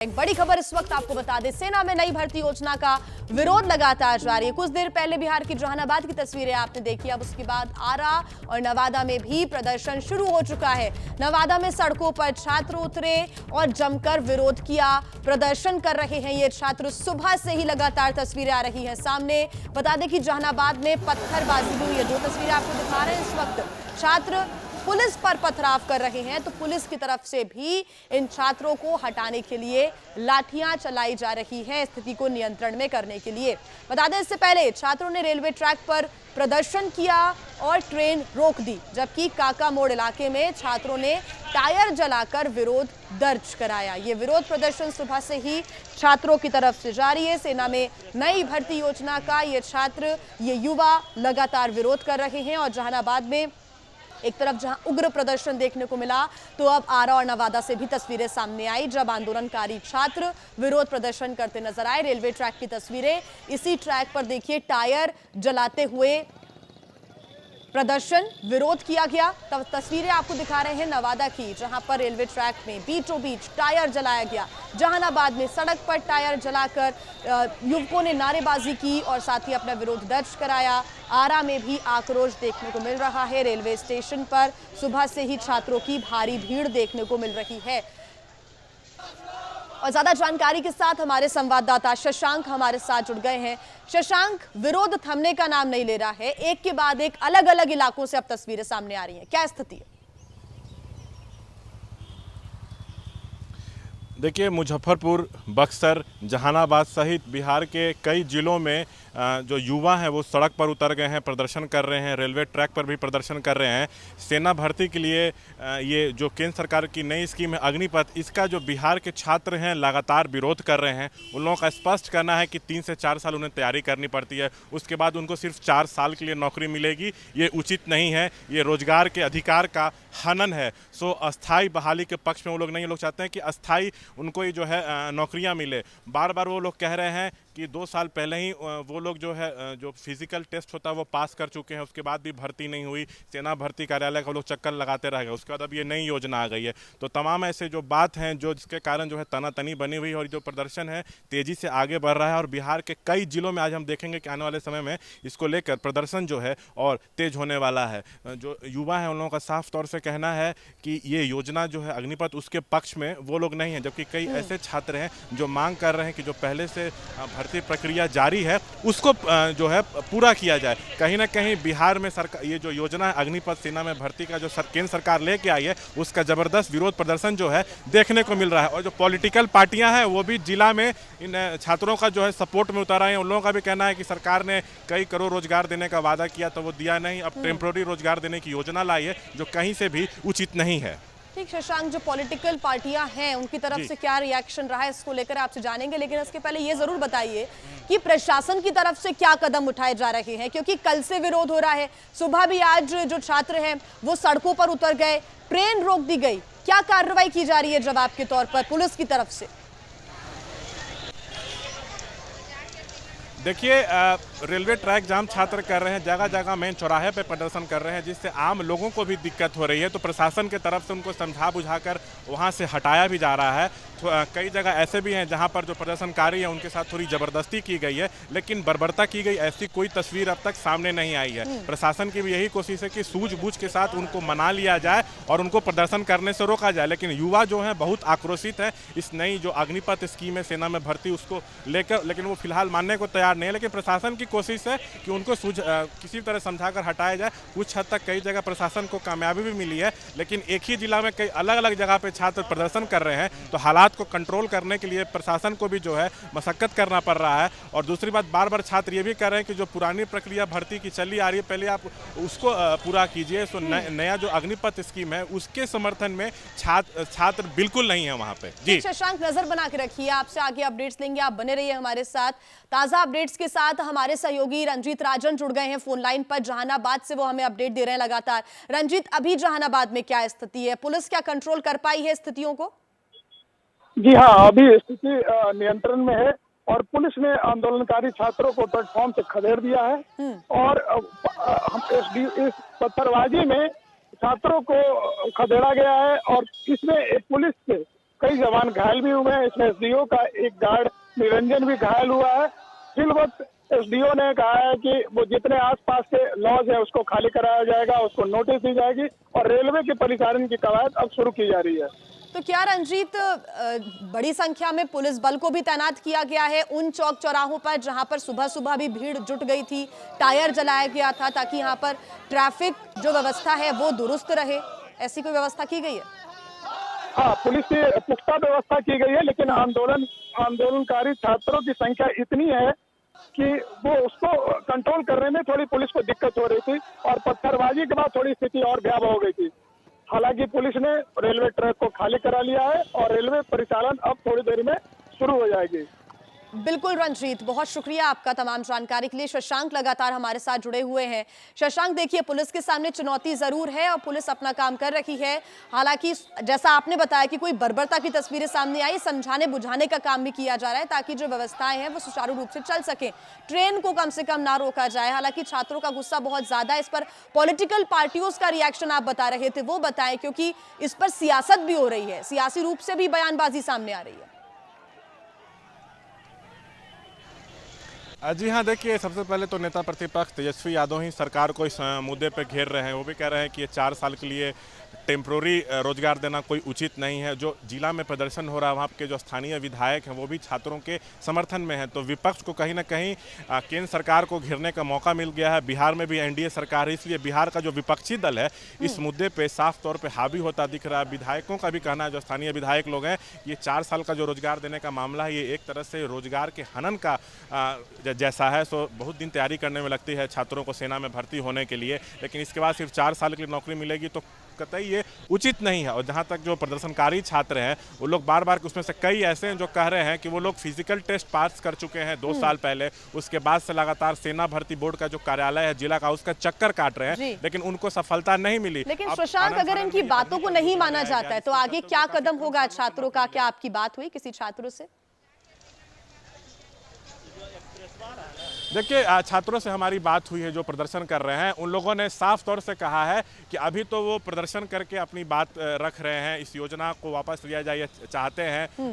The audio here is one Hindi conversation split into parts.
एक बड़ी खबर इस वक्त आपको बता दें, सेना में नई भर्ती योजना का विरोध लगातार जारी है। कुछ देर पहले बिहार की जहानाबाद की तस्वीरें आपने देखी, अब उसके बाद आरा और नवादा में भी प्रदर्शन शुरू हो चुका है। नवादा में सड़कों पर छात्र उतरे और जमकर विरोध किया, प्रदर्शन कर रहे हैं ये छात्र। सुबह से ही लगातार तस्वीरें आ रही हैं सामने। बता दें कि जहानाबाद में पत्थरबाजी हुई है। जो तस्वीरें आपको दिखा रहे हैं इस वक्त, छात्र पुलिस पर पथराव कर रहे हैं, तो पुलिस की तरफ से भी इन छात्रों को हटाने के लिए लाठियां चलाई जा रही हैं, स्थिति को नियंत्रण में करने के लिए। बता दें, इससे पहले छात्रों ने रेलवे ट्रैक पर प्रदर्शन किया और ट्रेन रोक दी, जबकि काका मोड़ इलाके में छात्रों ने टायर जलाकर विरोध दर्ज कराया। ये विरोध प्रदर्शन सुबह से ही छात्रों की तरफ से जारी है। सेना में नई भर्ती योजना का ये छात्र, ये युवा लगातार विरोध कर रहे हैं। और जहानाबाद में एक तरफ जहां उग्र प्रदर्शन देखने को मिला, तो अब आरा और नवादा से भी तस्वीरें सामने आई, जब आंदोलनकारी छात्र विरोध प्रदर्शन करते नजर आए। रेलवे ट्रैक की तस्वीरें, इसी ट्रैक पर देखिए टायर जलाते हुए प्रदर्शन, विरोध किया गया। तब तस्वीरें आपको दिखा रहे हैं नवादा की, जहां पर रेलवे ट्रैक में बीचों बीच टायर जलाया गया। जहानाबाद में सड़क पर टायर जलाकर युवकों ने नारेबाजी की और साथ ही अपना विरोध दर्ज कराया। आरा में भी आक्रोश देखने को मिल रहा है। रेलवे स्टेशन पर सुबह से ही छात्रों की भारी भीड़ देखने को मिल रही है। और ज्यादा जानकारी के साथ हमारे संवाददाता शशांक हमारे साथ जुड़ गए हैं। शशांक, विरोध थमने का नाम नहीं ले रहा है, एक के बाद एक अलग अलग इलाकों से अब तस्वीरें सामने आ रही हैं, क्या स्थिति है? देखिए, मुजफ्फरपुर, बक्सर, जहानाबाद सहित बिहार के कई जिलों में जो युवा हैं वो सड़क पर उतर गए हैं, प्रदर्शन कर रहे हैं। रेलवे ट्रैक पर भी प्रदर्शन कर रहे हैं। सेना भर्ती के लिए ये जो केंद्र सरकार की नई स्कीम है अग्निपथ, इसका जो बिहार के छात्र हैं लगातार विरोध कर रहे हैं। उन लोगों का स्पष्ट करना है कि 3 से 4 साल उन्हें तैयारी करनी पड़ती है, उसके बाद उनको सिर्फ 4 साल के लिए नौकरी मिलेगी। ये उचित नहीं है, ये रोजगार के अधिकार का हनन है। सो अस्थाई बहाली के पक्ष में वो लोग नहीं, लोग चाहते हैं कि अस्थाई उनको ही जो है नौकरियां मिले। बार बार वो लोग कह रहे हैं कि 2 साल पहले ही वो लोग जो है जो फिजिकल टेस्ट होता है वो पास कर चुके हैं, उसके बाद भी भर्ती नहीं हुई। सेना भर्ती कार्यालय का लोग चक्कर लगाते रह गए, उसके बाद अब ये नई योजना आ गई है। तो तमाम ऐसे जो बात हैं जो जिसके कारण जो है तनातनी बनी हुई है और जो प्रदर्शन है तेजी से आगे बढ़ रहा है। और बिहार के कई जिलों में आज हम देखेंगे कि आने वाले समय में इसको लेकर प्रदर्शन जो है और तेज होने वाला है। जो युवा है उन लोगों का साफ तौर से कहना है कि ये योजना जो है अग्निपथ, उसके पक्ष में वो लोग नहीं है, जबकि कई ऐसे छात्र हैं जो मांग कर रहे हैं कि जो पहले से भर्ती प्रक्रिया जारी है उसको जो है पूरा किया जाए। कहीं ना कहीं बिहार में सरकार ये जो योजना है अग्निपथ सेना में भर्ती का जो केंद्र सरकार लेके आई है, उसका जबरदस्त विरोध प्रदर्शन जो है देखने को मिल रहा है। और जो पॉलिटिकल पार्टियां हैं वो भी जिला में इन छात्रों का जो है सपोर्ट में उतार आए हैं। उन लोगों का भी कहना है कि सरकार ने कई करोड़ रोजगार देने का वादा किया तो वो दिया नहीं, अब टेम्प्रोरी रोजगार देने की योजना लाई है जो कहीं से भी उचित नहीं है। ठीक शशांक, जो पॉलिटिकल पार्टियां हैं उनकी तरफ से क्या रिएक्शन रहा है इसको लेकर आपसे जानेंगे, लेकिन इसके पहले ये जरूर बताइए कि प्रशासन की तरफ से क्या कदम उठाए जा रहे हैं, क्योंकि कल से विरोध हो रहा है। सुबह भी आज जो छात्र हैं वो सड़कों पर उतर गए, ट्रेन रोक दी गई, क्या कार्रवाई की जा रही है जवाब के तौर पर पुलिस की तरफ से? देखिए, रेलवे ट्रैक जाम छात्र कर रहे हैं, जगह जगह मेन चौराहे पे प्रदर्शन कर रहे हैं, जिससे आम लोगों को भी दिक्कत हो रही है। तो प्रशासन के तरफ से उनको समझा बुझाकर वहां से हटाया भी जा रहा है। कई जगह ऐसे भी हैं जहां पर जो प्रदर्शनकारी हैं उनके साथ थोड़ी ज़बरदस्ती की गई है, लेकिन बर्बरता की गई ऐसी कोई तस्वीर अब तक सामने नहीं आई है। प्रशासन की भी यही कोशिश है कि सूझबूझ के साथ उनको मना लिया जाए और उनको प्रदर्शन करने से रोका जाए। लेकिन युवा जो हैं बहुत आक्रोशित है इस नई जो अग्निपथ स्कीम है सेना में भर्ती उसको लेकर, लेकिन वो फिलहाल मानने को तैयार नहीं है। लेकिन प्रशासन की कोशिश है कि उनको किसी तरह समझाकर हटाया जाए। कुछ हद तक कई जगह प्रशासन को कामयाबी भी मिली है, लेकिन एक ही जिला में कई अलग अलग जगह पे छात्र प्रदर्शन कर रहे हैं, तो हालात को कंट्रोल करने के लिए प्रशासन को भी जो है मशक्कत करना पड़ रहा है। और दूसरी बात, बार बार छात्र ये भी कह रहे हैं कि जो पुरानी प्रक्रिया भर्ती की चली आ रही है पहले आप उसको पूरा कीजिए। सो नया जो अग्निपथ स्कीम है उसके समर्थन में छात्र बिल्कुल नहीं है वहां पे। जी शशांक, नजर बना के रखिए, आपसे आगे अपडेट्स लेंगे, आप बने रहिए हमारे साथ। ताजा अपडेट्स के साथ हमारे सहयोगी रंजीत राजन जुड़ गए हैं फोन लाइन पर जहानाबाद से, वो हमें अपडेट दे रहे हैं लगातार। रंजीत, अभी जहानाबाद में क्या स्थिति है? पुलिस क्या कंट्रोल कर पाई है स्थितियों को? जी हाँ, अभी स्थिति नियंत्रण में है और पुलिस ने आंदोलनकारी छात्रों को प्लेटफॉर्म से खदेड़ दिया है। और इस पत्थरबाजी में छात्रों को खदेड़ा गया है और इसमें पुलिस के कई जवान घायल भी हुए हैं। इसमें एसडीओ का एक गार्ड निरंजन भी घायल हुआ है। फिल वक्त एसडीओ ने कहा है कि वो जितने आसपास के लॉज है उसको खाली कराया जाएगा, उसको नोटिस दी जाएगी और रेलवे के परिचालन की कवायद अब शुरू की जा रही है। तो क्या रंजीत, बड़ी संख्या में पुलिस बल को भी तैनात किया गया है उन चौक चौराहों पर जहां पर सुबह सुबह भी भीड़ जुट गई थी, टायर जलाया गया था ताकि यहां पर ट्रैफिक जो व्यवस्था है वो दुरुस्त रहे, ऐसी कोई व्यवस्था की गई है? हाँ, पुलिस की पुख्ता व्यवस्था की गई है, लेकिन आंदोलनकारी छात्रों की संख्या इतनी है कि वो उसको कंट्रोल करने में थोड़ी पुलिस को दिक्कत हो रही थी और पत्थरबाजी के बाद थोड़ी स्थिति और भयावह हो गई थी। हालांकि पुलिस ने रेलवे ट्रैक को खाली करा लिया है और रेलवे परिचालन अब थोड़ी देर में शुरू हो जाएगी। बिल्कुल रंजीत, बहुत शुक्रिया आपका तमाम जानकारी के लिए। शशांक लगातार हमारे साथ जुड़े हुए हैं। शशांक, देखिए पुलिस के सामने चुनौती जरूर है और पुलिस अपना काम कर रही है। हालांकि जैसा आपने बताया कि कोई बर्बरता की तस्वीरें सामने आई, समझाने बुझाने का काम भी किया जा रहा है ताकि जो व्यवस्थाएं हैं वो सुचारू रूप से चल सके, ट्रेन को कम से कम ना रोका जाए। हालांकि छात्रों का गुस्सा बहुत ज्यादा है। इस पर पॉलिटिकल पार्टियों का रिएक्शन आप बता रहे थे, वो बताएं, क्योंकि इस पर सियासत भी हो रही है, सियासी रूप से भी बयानबाजी सामने आ रही है। जी हाँ, देखिए सबसे पहले तो नेता प्रतिपक्ष तेजस्वी यादव ही सरकार को इस मुद्दे पर घेर रहे हैं। वो भी कह रहे हैं कि ये 4 साल के लिए टेम्प्रोरी रोजगार देना कोई उचित नहीं है। जो जिला में प्रदर्शन हो रहा है वहाँ के जो स्थानीय विधायक हैं वो भी छात्रों के समर्थन में हैं। तो विपक्ष को कहीं ना कहीं केंद्र सरकार को घेरने का मौका मिल गया है। बिहार में भी एनडीए सरकार है, इसलिए बिहार का जो विपक्षी दल है इस मुद्दे पे साफ तौर पे हावी होता दिख रहा है। विधायकों का भी कहना है, जो स्थानीय विधायक लोग हैं, ये 4 साल का जो रोजगार देने का मामला है ये एक तरह से रोजगार के हनन का जैसा है। सो बहुत दिन तैयारी करने में लगती है छात्रों को सेना में भर्ती होने के लिए, लेकिन इसके बाद सिर्फ 4 साल के लिए नौकरी मिलेगी तो कतई ये उचित नहीं है। और जहाँ तक जो प्रदर्शनकारी छात्र हैं वो लोग बार बार, उसमें से कई ऐसे हैं जो कह रहे हैं कि वो लोग फिजिकल टेस्ट पास कर चुके हैं 2 साल पहले, उसके बाद से लगातार सेना भर्ती बोर्ड का जो कार्यालय है जिला का उसका चक्कर काट रहे हैं, लेकिन उनको सफलता नहीं मिली। लेकिन शशांक, अगर इनकी बातों को नहीं माना जाता है तो आगे क्या कदम होगा छात्रों का? क्या आपकी बात हुई किसी छात्रों से? देखिए, छात्रों से हमारी बात हुई है जो प्रदर्शन कर रहे हैं। उन लोगों ने साफ तौर से कहा है कि अभी तो वो प्रदर्शन करके अपनी बात रख रहे हैं, इस योजना को वापस लिया जाए चाहते हैं।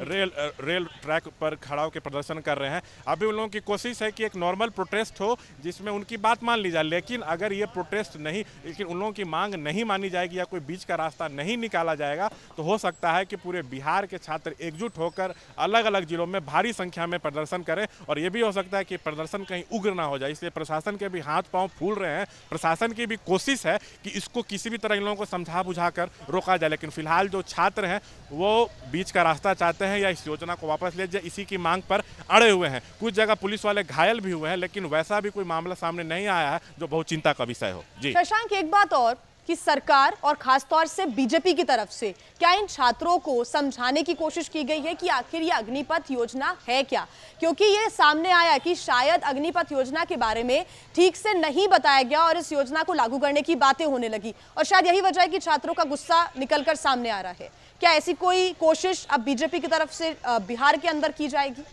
रेल ट्रैक पर खड़ा होकर प्रदर्शन कर रहे हैं। अभी उन लोगों की कोशिश है कि एक नॉर्मल प्रोटेस्ट हो जिसमें उनकी बात मान ली जाए, लेकिन अगर ये प्रोटेस्ट नहीं, लेकिन उन लोगों की मांग नहीं मानी जाएगी या कोई बीच का रास्ता नहीं निकाला जाएगा तो हो सकता है कि पूरे बिहार के छात्र एकजुट होकर अलग अलग जिलों में भारी संख्या में प्रदर्शन करें। और ये भी हो सकता है कि प्रदर्शन कहीं उग्र ना हो जाए, इसलिए प्रशासन के भी हाथ पांव फूल रहे हैं। प्रशासन की भी कोशिश है कि इसको किसी भी तरह इन लोगों को समझा बुझा कर रोका जाए, लेकिन फिलहाल जो छात्र हैं वो बीच का रास्ता चाहते हैं या इस योजना को वापस ले जाए, इसी की मांग पर अड़े हुए हैं। कुछ जगह पुलिस वाले घायल भी हुए हैं, लेकिन वैसा भी कोई मामला सामने नहीं आया है जो बहुत चिंता का विषय हो। जी शशांक, एक बात और कि सरकार और खासतौर से बीजेपी की तरफ से क्या इन छात्रों को समझाने की कोशिश की गई है कि आखिर ये अग्निपथ योजना है क्या? क्योंकि ये सामने आया कि शायद अग्निपथ योजना के बारे में ठीक से नहीं बताया गया और इस योजना को लागू करने की बातें होने लगी और शायद यही वजह है कि छात्रों का गुस्सा निकलकर सामने आ रहा है। क्या ऐसी कोई कोशिश अब बीजेपी की तरफ से बिहार के अंदर की जाएगी?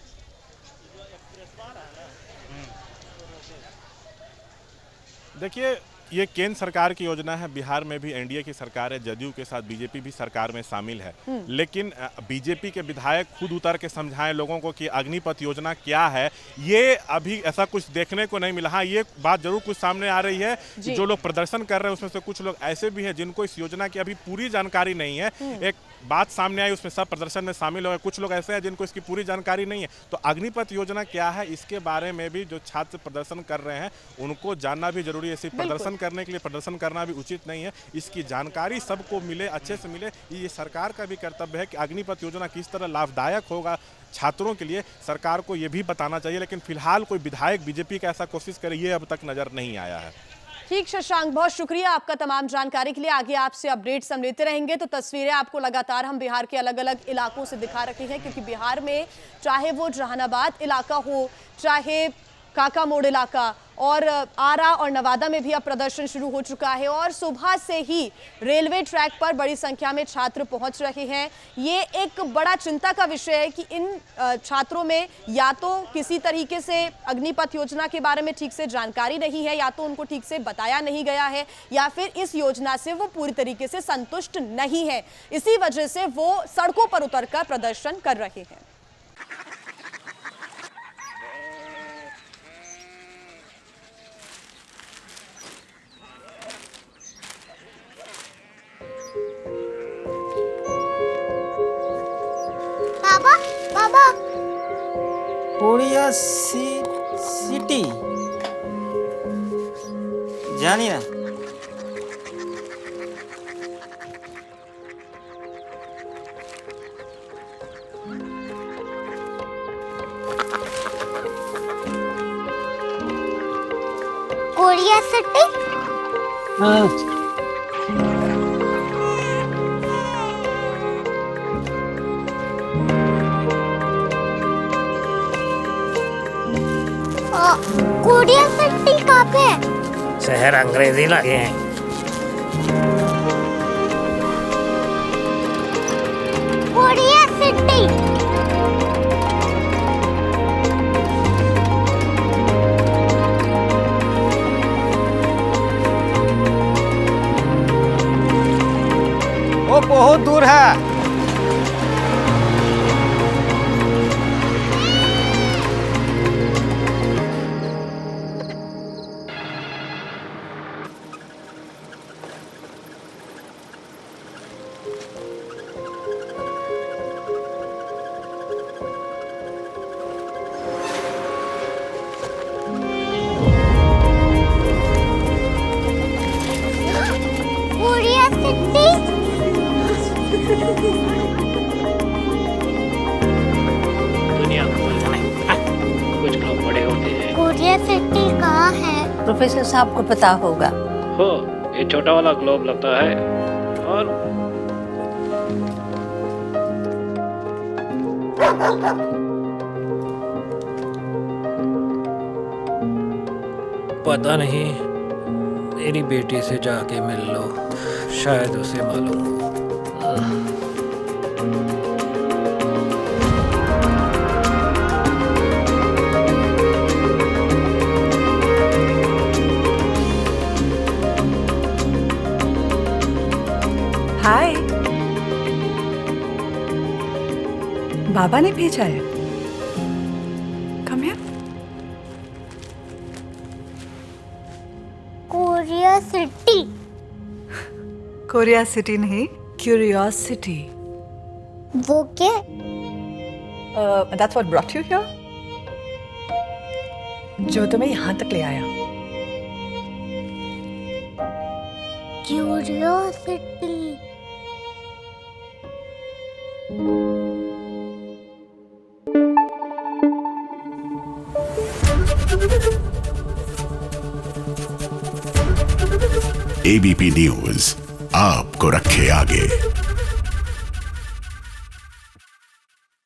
देखिए, ये केंद्र सरकार की योजना है। बिहार में भी एनडीए की सरकार है, जदयू के साथ बीजेपी भी सरकार में शामिल है, लेकिन बीजेपी के विधायक खुद उतर के समझाएं लोगों को कि अग्निपथ योजना क्या है, ये अभी ऐसा कुछ देखने को नहीं मिला। हाँ, ये बात जरूर कुछ सामने आ रही है कि जो लोग प्रदर्शन कर रहे हैं उसमें से कुछ लोग ऐसे भी हैं जिनको इस योजना की अभी पूरी जानकारी नहीं है। एक बात सामने आई, उसमें सब प्रदर्शन में शामिल हुए, कुछ लोग ऐसे हैं जिनको इसकी पूरी जानकारी नहीं है। तो अग्निपथ योजना क्या है इसके बारे में भी जो छात्र प्रदर्शन कर रहे हैं उनको जानना भी जरूरी है। सिर्फ प्रदर्शन करने के लिए प्रदर्शन करना भी उचित नहीं है, इसकी जानकारी सबको मिले, अच्छे से मिले। ये सरकार का भी कर्तव्य है कि अग्निपथ योजना किस तरह लाभदायक होगा छात्रों के लिए, सरकार को ये भी बताना चाहिए। लेकिन फिलहाल कोई विधायक बीजेपी का ऐसा कोशिश करे ये अब तक नजर नहीं आया है। ठीक शशांक, बहुत शुक्रिया आपका तमाम जानकारी के लिए। आगे आपसे अपडेट्स हम लेते रहेंगे। तो तस्वीरें आपको लगातार हम बिहार के अलग अलग इलाकों से दिखा रहे हैं, क्योंकि बिहार में चाहे वो जहानाबाद इलाका हो, चाहे काका मोड़ इलाका और आरा और नवादा में भी अब प्रदर्शन शुरू हो चुका है और सुबह से ही रेलवे ट्रैक पर बड़ी संख्या में छात्र पहुंच रहे हैं। ये एक बड़ा चिंता का विषय है कि इन छात्रों में या तो किसी तरीके से अग्निपथ योजना के बारे में ठीक से जानकारी नहीं है, या तो उनको ठीक से बताया नहीं गया है, या फिर इस योजना से वो पूरी तरीके से संतुष्ट नहीं है। इसी वजह से वो सड़कों पर उतरकर प्रदर्शन कर रहे हैं। बाबा बाबा कोरिया सिटी जानी ना। कोरिया सिटी कोरिया सिटी कहाँ पे है? शहर अंग्रेजी लगे हैं। कोरिया सिटी वो बहुत दूर है। कोरिया सिटी दुनिया को कुछ लोग बड़े होते हैं। कोरिया सिटी कहाँ है? प्रोफेसर साहब को पता होगा। हो, ये छोटा वाला ग्लोब लगता है और पता नहीं, मेरी बेटी से जाके मिल लो, शायद उसे मालूम हो। हाय, बाबा ने भेजा है। Come here. Korea city Korea city नहीं, क्यूरियोसिटी। वो क्या? That's what brought you here, जो तुम्हें यहाँ तक ले आया। क्यूरियोसिटी एबीपी न्यूज आपको रखे आगे।